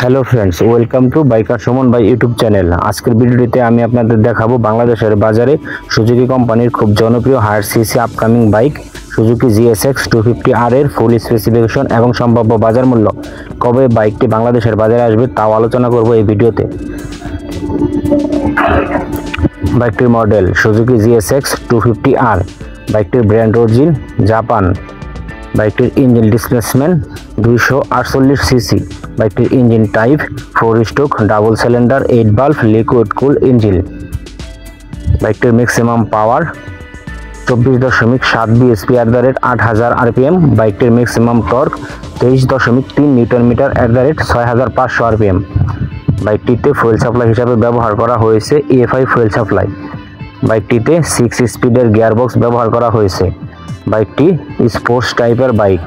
Hello friends, welcome to biker Suman বাই YouTube channel. আজকের ভিডিওটিতে আমি আপনাদের দেখাবো বাংলাদেশের বাজারে সুজুকি কোম্পানির খুব জনপ্রিয় higher CC upcoming bike Suzuki GSX 250R এর ফুল স্পেসিফিকেশন এবং সম্ভাব্য বাজার মূল্য। কবে বাইকটি বাংলাদেশের বাজারে আসবে তাও আলোচনা করব এই ভিডিওতে। বাইকটির মডেল সুজুকি GSX 250R, বাইকটির ব্র্যান্ড অরিজিন জাপান, বাইকটির ইঞ্জিন ডিসপ্লেসমেন্ট 248 সিসি, বাইকটির engine type 4 stroke double cylinder 8 valve liquid cool engine, বাইকটির ম্যাক্সিমাম পাওয়ার 24.7 bhp @8000 rpm, বাইকটির maximum torque 23.3 newton metre @6500 rpm। বাইকটিতে ফুয়েল সাপ্লাই হিসাবে ব্যবহার করা হয়েছে EFI ফুয়েল সাপ্লাই। বাইকটিতে 6 স্পিডের গিয়ারবক্স ব্যবহার করা হয়েছে। বাইকটি স্পোর্টস টাইপের বাইক।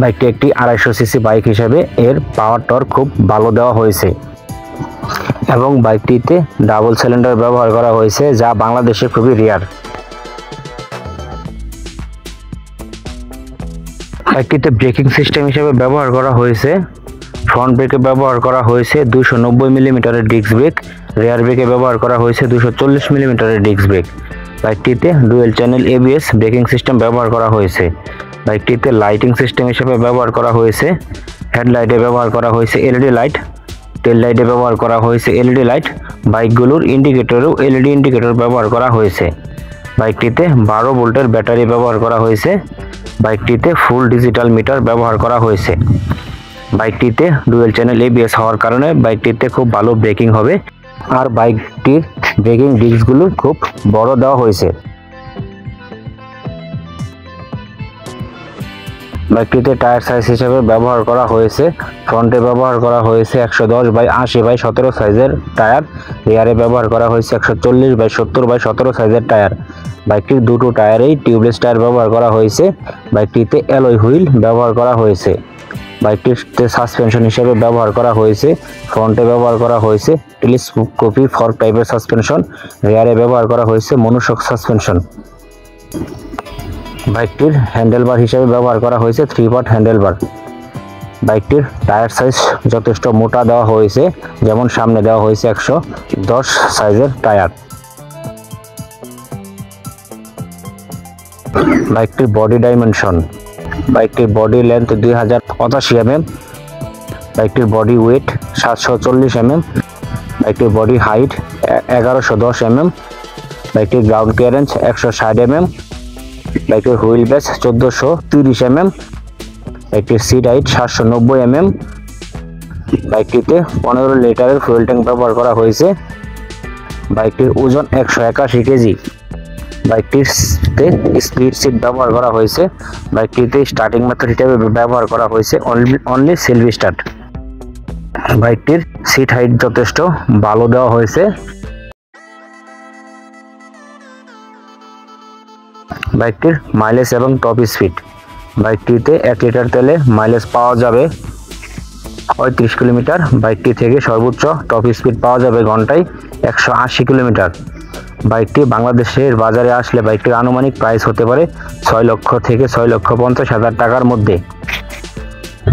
বাইকটি একটি 250 সিসি বাইক হিসাবে এর পাওয়ার টর্ক খুব ভালো দেওয়া হয়েছে এবং বাইকটিতে ডাবল সিলিন্ডার ব্যবহার করা হয়েছে, যা বাংলাদেশে খুবই রেয়ার। বাইকটিতে ব্রেকিং সিস্টেম হিসেবে ব্যবহার করা হয়েছে ফ্রন্ট ব্রেকে ব্যবহার করা হয়েছে 290 মিলিমিটারের ডিস্ক ব্রেক, রেয়ার ব্রেকে ব্যবহার করা হয়েছে 240 মিলিমিটারের ডিস্ক ব্রেক। বাইকটিতে dual channel ABS braking system ব্যবহার করা হয়েছে। বাইকটিতে লাইটিং সিস্টেম হিসেবে ব্যবহার করা হয়েছে হেডলাইটে ব্যবহার করা হয়েছে LED লাইট, টেল লাইটে ব্যবহার করা হয়েছে LED লাইট, বাইকগুলোর ইন্ডিকেটরেও LED ইন্ডিকেটর ব্যবহার করা হয়েছে। বাইকটিতে 12 ভোল্টের ব্যাটারি ব্যবহার করা হয়েছে। বাইকটিতে ফুল ডিজিটাল মিটার ব্যবহার করা হয়েছে। বাইকটিতে ডুয়েল চ্যানেল ABS হওয়ার কারণে বাইকটিতে খুব ভালো ব্রেকিং হবে, আর বাইকটির ব্রেকিং ডিস্কগুলো খুব বড় দেওয়া হয়েছে। বাইকটিতে টায়ার সাইজ হিসেবে ব্যবহার করা হয়েছে ফ্রন্টে ব্যবহার করা হয়েছে 110/80/17 সাইজের টায়ার, রিয়ারে ব্যবহার করা হয়েছে 140/70/17 সাইজের টায়ার। বাইকটির দুটো টায়ারেই টিউবলেস টায়ার ব্যবহার করা হয়েছে। বাইকটিতে অ্যালয় হুইল ব্যবহার করা হয়েছে। বাইকটিতে সাসপেনশন হিসেবে ব্যবহার করা হয়েছে ফ্রন্টে ব্যবহার করা হয়েছে টেলিস্কোপিক ফর্ক টাইপের সাসপেনশন, রিয়ারে ব্যবহার করা হয়েছে মনোশক সাসপেনশন। বাইকটির হ্যান্ডেলবার হিসেবে ব্যবহার করা হয়েছে 3 পার্ট হ্যান্ডেলবার। বাইকটির টায়ার সাইজ যথেষ্ট মোটা দেওয়া হয়েছে, যেমন সামনে দেওয়া হয়েছে 110 সাইজের টায়ার। বাইকটির বডি ডাইমেনশন, বাইকটির বডি লেন্থ 2085 mm, বাইকটির বডি ওয়েট 740 mm, বাইকটির বডি হাইট 1110 mm, বাইকটির গ্রাউন্ড ক্লিয়ারেন্স 160 mm, বাইকটির হুইল বেস 1430 mm, বাইকটির সিট হাইট 790 mm, বাইকটিতে 15 লিটারের ফুয়েল ট্যাঙ্ক ব্যবহার করা হয়েছে। বাইকটির ওজন 181 কেজি। বাইকটিতে স্প্লিট সিট ব্যবহার করা হয়েছে। বাইকটিতে স্টার্টিং মেথড হিসেবে ব্যবহার করা হয়েছে অনলি সেলফ স্টার্ট। বাইকটির সিট হাইট যথেষ্ট ভালো দেওয়া হয়েছে। বাইকটির মাইলেজ এবং টপ স্পিড, বাইকটিতে 1 লিটার তেলে মাইলেজ পাওয়া যাবে 35 কিলোমিটার। বাইকটি থেকে সর্বোচ্চ টপ স্পিড পাওয়া যাবে ঘন্টায় 180 কিলোমিটার। বাইকটি বাংলাদেশের বাজারে আসলে বাইকটির আনুমানিক প্রাইস হতে পারে 6 লক্ষ থেকে 6,50,000 টাকার মধ্যে।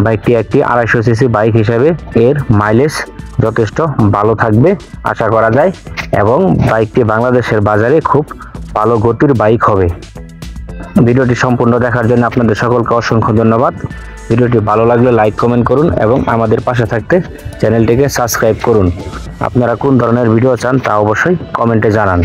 বাইকটি একটি 250 সিসি বাইক হিসাবে এর মাইলেজ যথেষ্ট ভালো থাকবে আশা করা যায়, এবং বাইকটি বাংলাদেশের বাজারে খুব ভালো গতির বাইক হবে। ভিডিওটি সম্পূর্ণ দেখার জন্য আপনাদের সকলকে অসংখ্য ধন্যবাদ। ভিডিওটি ভালো লাগলে লাইক কমেন্ট করুন এবং আমাদের পাশে থাকতে চ্যানেলটিকে সাবস্ক্রাইব করুন। আপনারা কোন ধরনের ভিডিও চান তা অবশ্যই কমেন্টে জানান।